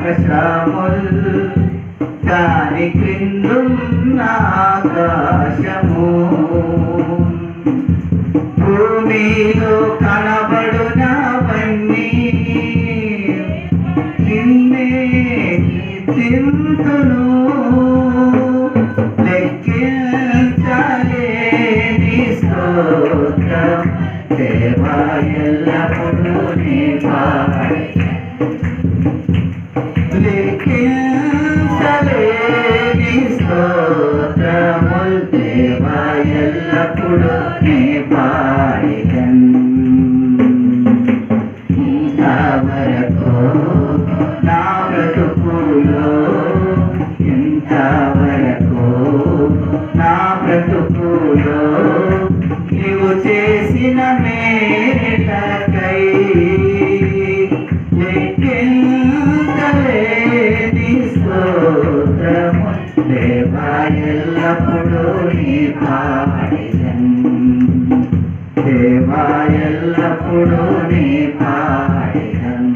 ఆకాశముల్ దాని క్రిందున్న ఆకాశము భూమిలో కనబడునవన్నీ నిన్నే కీర్తింతును లెక్కించలేని స్తోత్రం దేవా ఎల్లప్పుడూ నీ పాడెదను లెక్కించలేని స్తోత్రముల్ దేవా ఎల్లప్పుడూ నీ పాడెదను ఇంతవరకు నా బ్రతుకులో ఇంతవరకు నా బ్రతుకులో నీవు చేసిన మేలకై లెక్కించలేని స్తోత్రము దేవా ఎల్లప్పుడూ నీ పాడెదను దేవా ఎల్లప్పుడూ నీ పాడెదను